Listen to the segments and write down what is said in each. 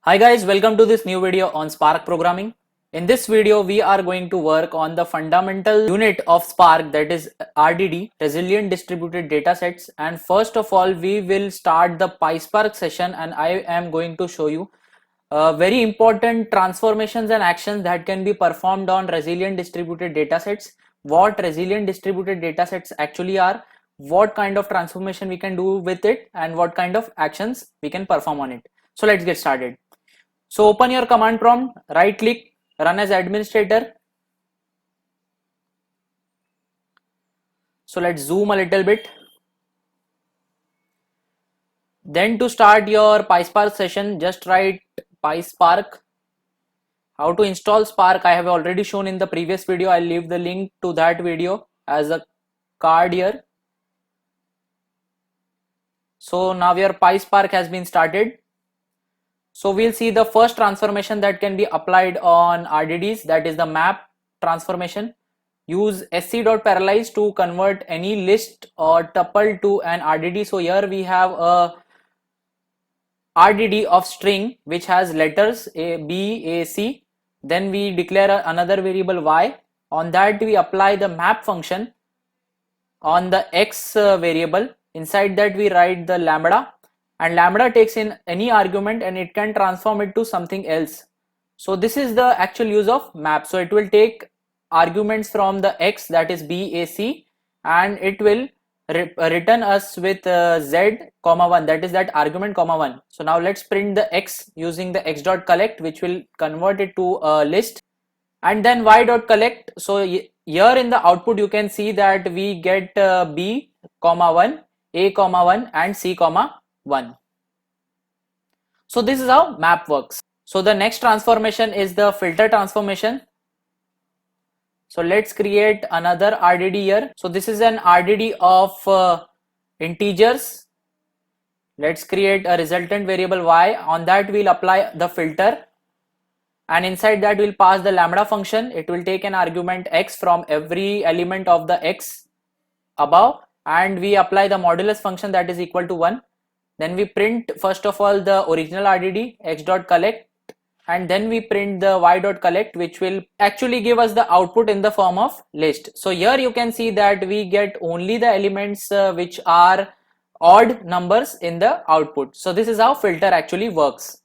Hi guys, welcome to this new video on Spark programming. In this video, we are going to work on the fundamental unit of Spark, that is RDD, Resilient Distributed Datasets. And first of all, we will start the PySpark session and I am going to show you very important transformations and actions that can be performed on resilient distributed datasets, what resilient distributed datasets actually are, what kind of transformation we can do with it, and what kind of actions we can perform on it. So let's get started. So open your command prompt, right click, run as administrator. So let's zoom a little bit. Then to start your PySpark session, just write PySpark. How to install Spark I have already shown in the previous video. I'll leave the link to that video as a card here. So now your PySpark has been started. So we'll see the first transformation that can be applied on RDDs, that is the map transformation. Use sc.parallelize to convert any list or tuple to an RDD. So here we have a RDD of string which has letters A, B, A, C. Then we declare another variable y. On that we apply the map function on the x variable. Inside that we write the lambda, and lambda takes in any argument and it can transform it to something else. So this is the actual use of map. So it will take arguments from the x, that is b, a, c, and it will return us with z comma 1, that is that argument comma 1. So now let's print the x using the x.collect, which will convert it to a list, and then y.collect. So here in the output you can see that we get b comma 1, a comma 1, and c comma 1. So this is how map works. So the next transformation is the filter transformation. So let's create another RDD here. So this is an RDD of integers. Let's create a resultant variable y. On that we'll apply the filter, and inside that we'll pass the lambda function. It will take an argument x from every element of the x above, and we apply the modulus function, that is equal to 1. Then we print first of all the original RDD x.collect, and then we print the y.collect, which will actually give us the output in the form of list. So here you can see that we get only the elements which are odd numbers in the output. So this is how filter actually works.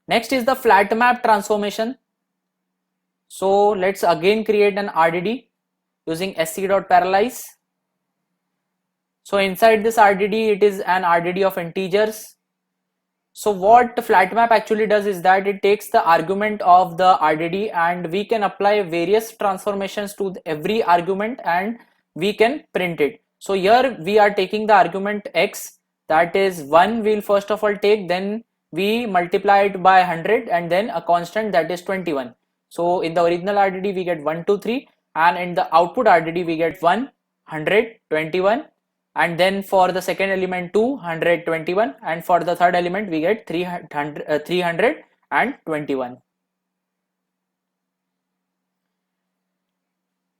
Next is the flat map transformation. So let's again create an RDD using sc.parallelize. So inside this RDD, it is an RDD of integers. So what flat map actually does is that it takes the argument of the RDD, and we can apply various transformations to every argument and we can print it. So here we are taking the argument x, that is 1 we'll first of all take, then we multiply it by 100, and then a constant, that is 21. So in the original RDD we get 1, 2, 3, and in the output RDD we get 1, 100, 21. And then for the second element 221, and for the third element we get 321.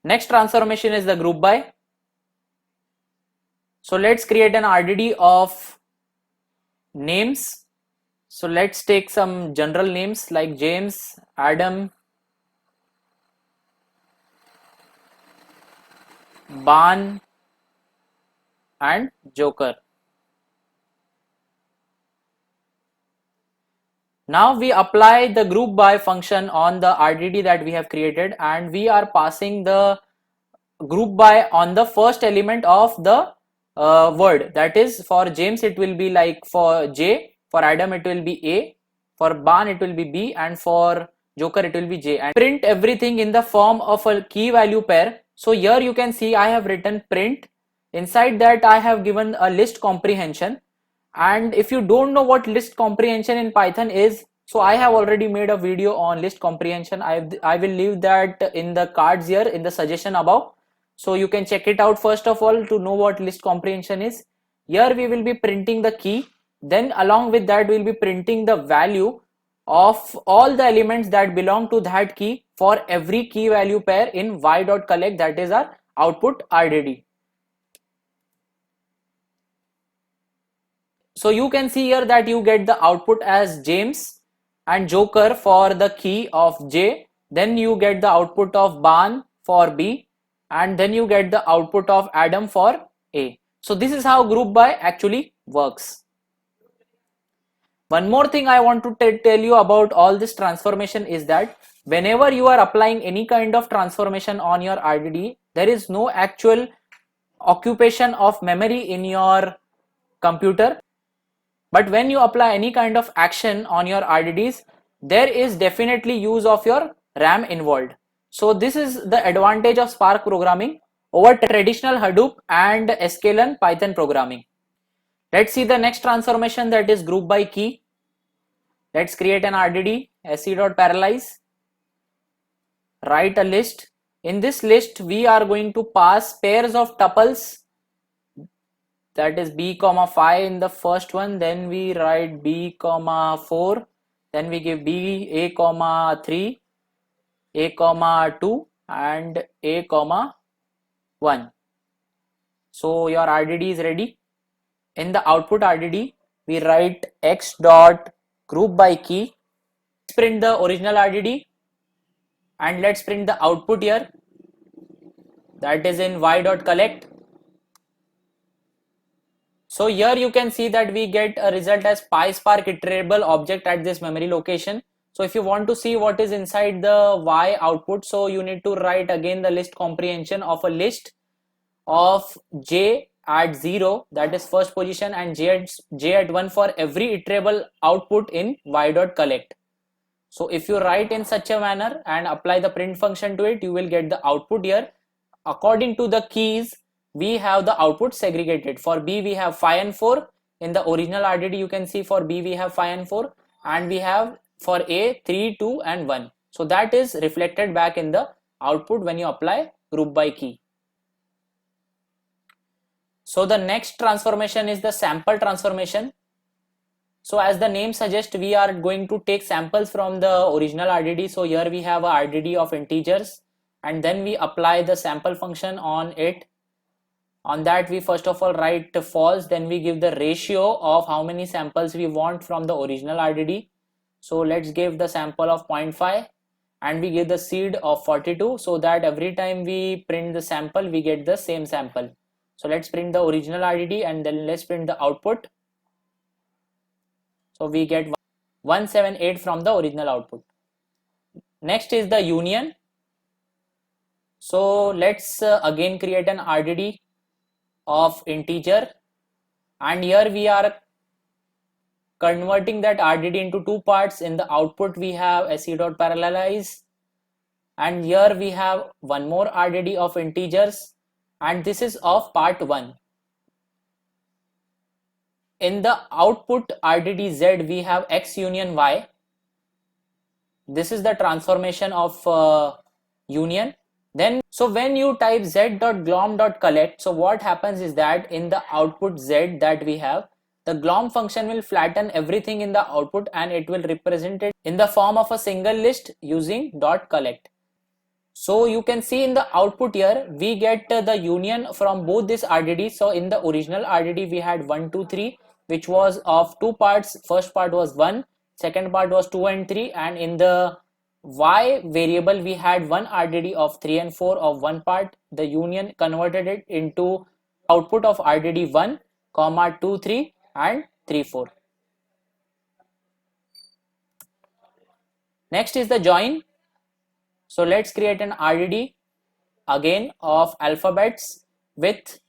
Next transformation is the group by. So let's create an RDD of names. So let's take some general names like James, Adam, Ban, and Joker. Now we apply the group by function on the RDD that we have created, and we are passing the group by on the first element of the word. That is, for James it will be like for J, for Adam it will be A, for Ban it will be B, and for Joker it will be J, and print everything in the form of a key value pair. So here you can see I have written print. Inside that I have given a list comprehension, and if you don't know what list comprehension in Python is, so I have already made a video on list comprehension. I will leave that in the cards here in the suggestion above, so you can check it out first of all to know what list comprehension is. Here we will be printing the key, then along with that we will be printing the value of all the elements that belong to that key for every key value pair in y.collect, that is our output RDD. So you can see here that you get the output as James and Joker for the key of J. Then you get the output of Ban for B, and then you get the output of Adam for A. So this is how group by actually works. One more thing I want to tell you about all this transformation is that whenever you are applying any kind of transformation on your RDD, there is no actual occupation of memory in your computer. But when you apply any kind of action on your RDDs, there is definitely use of your RAM involved. So this is the advantage of Spark programming over traditional Hadoop and sklearn Python programming. Let's see the next transformation, that is group by key. Let's create an RDD, sc.parallelize, write a list. In this list, we are going to pass pairs of tuples, that is b comma 5 in the first one, then we write b comma 4, then we give b a comma 3, a comma 2 and a comma 1. So your RDD is ready. In the output RDD, we write x dot group by key. Let's print the original RDD and let's print the output here, that is in y dot collect. So here you can see that we get a result as PySpark iterable object at this memory location. So if you want to see what is inside the Y output, so you need to write again the list comprehension of a list of J at 0, that is first position, and J at 1 for every iterable output in Y dot collect. So if you write in such a manner and apply the print function to it, you will get the output here. According to the keys, we have the output segregated. For B we have 5 and 4. In the original RDD you can see for B we have 5 and 4, and we have for A 3, 2 and 1. So that is reflected back in the output when you apply group by key. So the next transformation is the sample transformation. So as the name suggests, we are going to take samples from the original RDD. So here we have a RDD of integers, and then we apply the sample function on it. On that we first of all write false, then we give the ratio of how many samples we want from the original RDD. So let's give the sample of 0.5 and we give the seed of 42, so that every time we print the sample we get the same sample. So let's print the original RDD and then let's print the output. So we get 178 from the original output. Next is the union. So let's again create an RDD of integer, and here we are converting that RDD into two parts. In the output we have sc.parallelize, and here we have one more RDD of integers, and this is of part 1. In the output RDD Z we have x union y. This is the transformation of union. Then so when you type z.glom.collect, so what happens is that in the output Z that we have, the glom function will flatten everything in the output and it will represent it in the form of a single list using .collect. So you can see in the output here we get the union from both this RDD. So in the original RDD we had 1, 2, 3, which was of two parts. First part was 1, second part was 2 and 3, and in the Y variable we had one RDD of 3 and 4 of one part. The union converted it into output of RDD 1, 2, 3 and 3, 4. Next is the join. So let's create an RDD again of alphabets with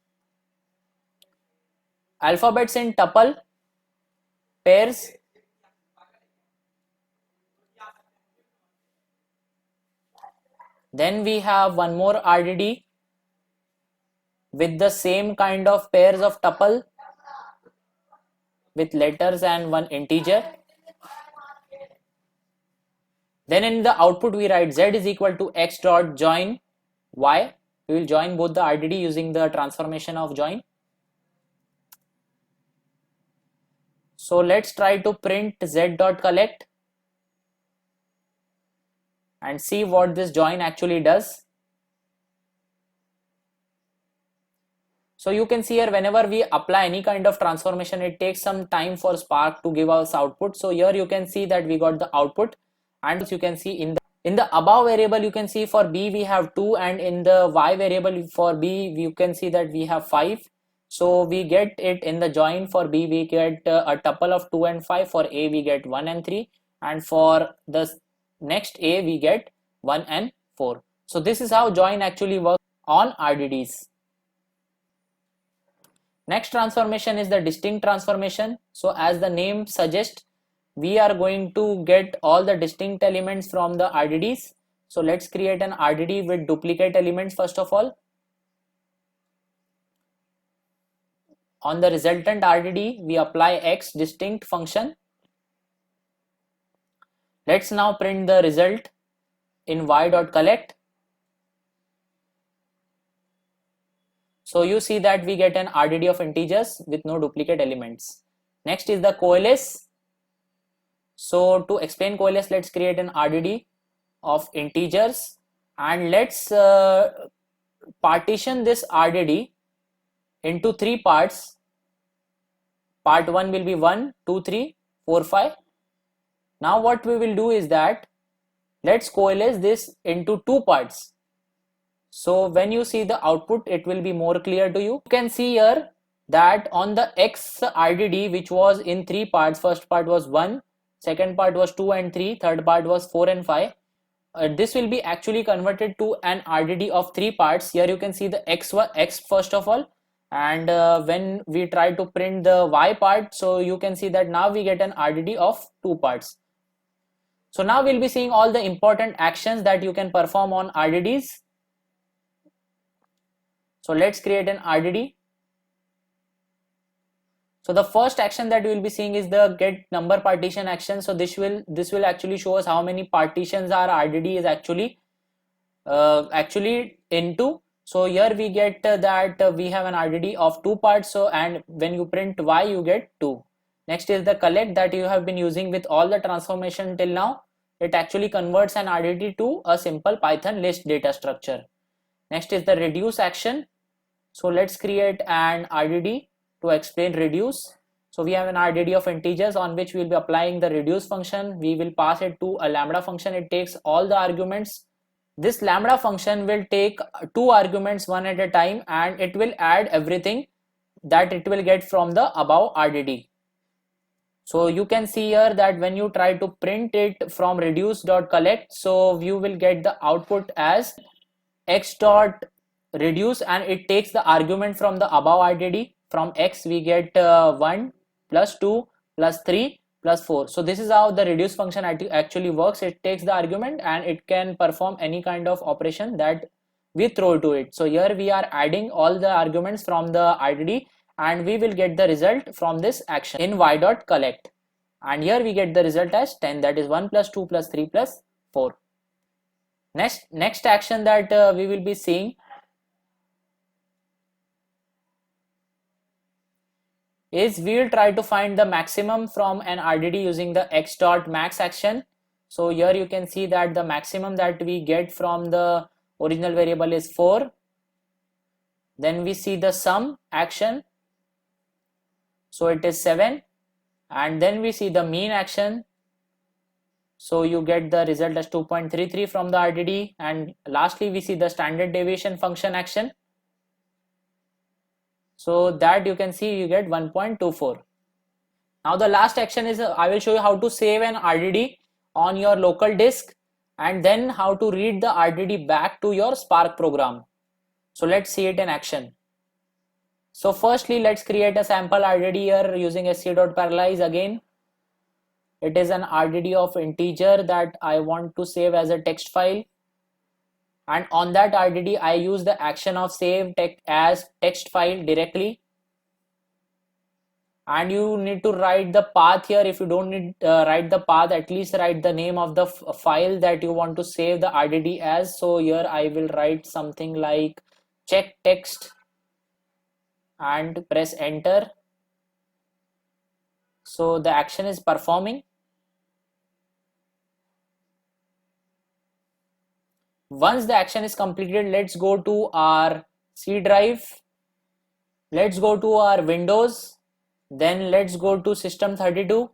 alphabets in tuple pairs. Then we have one more RDD with the same kind of pairs of tuple with letters and one integer. Then in the output we write z is equal to x dot join y. We will join both the RDD using the transformation of join. So let's try to print z dot collect and see what this join actually does. So you can see here, whenever we apply any kind of transformation, it takes some time for Spark to give us output. So here you can see that we got the output, and you can see in the above variable, you can see for B we have 2, and in the Y variable for B you can see that we have 5. So we get it in the join. For B we get a tuple of 2 and 5. For A we get 1 and 3, and for the next A we get 1 and 4. So this is how join actually works on RDDs. Next transformation is the distinct transformation. So as the name suggests, we are going to get all the distinct elements from the RDDs. So let's create an RDD with duplicate elements first of all. On the resultant RDD, we apply X distinct function. Let's now print the result in y.collect. So you see that we get an RDD of integers with no duplicate elements. Next is the coalesce. So to explain coalesce, let's create an RDD of integers, and let's partition this RDD into 3 parts. Part 1 will be 1, 2, 3, 4, 5. Now what we will do is that let's coalesce this into 2 parts. So when you see the output, it will be more clear to you. You can see here that on the X RDD, which was in 3 parts, first part was 1, second part was 2 and 3, third part was 4 and 5. This will be actually converted to an RDD of 3 parts. Here you can see the X first of all, and when we try to print the Y part, so you can see that now we get an RDD of 2 parts. So now we'll be seeing all the important actions that you can perform on RDDs. So let's create an RDD. So the first action that we will be seeing is the get number partition action. So this will actually show us how many partitions our RDD is actually into. So here we get that we have an RDD of 2 parts. So, and when you print Y, you get 2. Next is the collect that you have been using with all the transformation till now. It actually converts an RDD to a simple Python list data structure. Next is the reduce action. So let's create an RDD to explain reduce. So we have an RDD of integers on which we will be applying the reduce function. We will pass it to a lambda function. It takes all the arguments. This lambda function will take 2 arguments one at a time, and it will add everything that it will get from the above RDD. So you can see here that when you try to print it from reduce.collect, so you will get the output as x.reduce, and it takes the argument from the above RDD. From X we get 1 plus 2 plus 3 plus 4. So this is how the reduce function actually works. It takes the argument and it can perform any kind of operation that we throw to it. So here we are adding all the arguments from the RDD, and we will get the result from this action in y.collect, and here we get the result as 10, that is 1 plus 2 plus 3 plus 4. Next action that we will be seeing is we will try to find the maximum from an RDD using the x.max action. So here you can see that the maximum that we get from the original variable is 4. Then we see the sum action, so it is 7, and then we see the mean action, so you get the result as 2.33 from the RDD, and lastly we see the standard deviation function action, so that you can see you get 1.24. Now the last action is I will show you how to save an RDD on your local disk, and then how to read the RDD back to your Spark program. So let's see it in action. So firstly, let's create a sample RDD here using sc.parallelize again. It is an RDD of integer that I want to save as a text file, and on that RDD I use the action of save as text file directly. And you need to write the path here. If you don't need write the path, at least write the name of the file that you want to save the RDD as. So here I will write something like check text and press enter. So the action is performing. Once the action is completed, let's go to our C drive. Let's go to our Windows, then let's go to System32.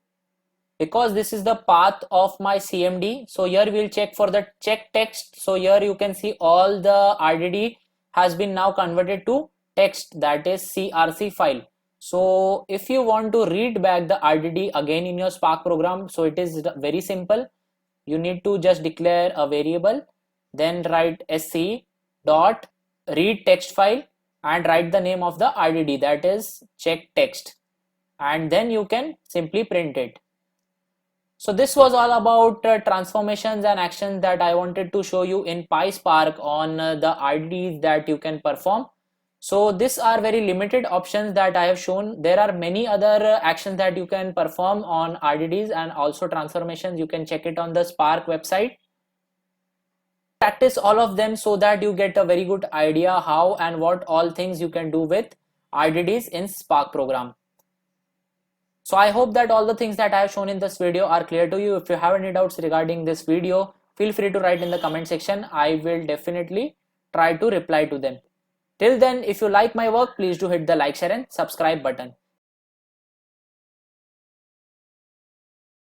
Because this is the path of my CMD, so here we'll check for the check text. So here you can see all the RDD has been now converted to text, that is CRC file. So if you want to read back the RDD again in your Spark program, so it is very simple. You need to just declare a variable, then write sc dot read text file and write the name of the RDD, that is check text, and then you can simply print it. So this was all about transformations and actions that I wanted to show you in PySpark on the RDDs that you can perform. So these are very limited options that I have shown. There are many other actions that you can perform on RDDs and also transformations. You can check it on the Spark website. Practice all of them so that you get a very good idea how and what all things you can do with RDDs in Spark program. So I hope that all the things that I have shown in this video are clear to you. If you have any doubts regarding this video, feel free to write in the comment section. I will definitely try to reply to them. Till then, if you like my work, please do hit the like, share and subscribe button.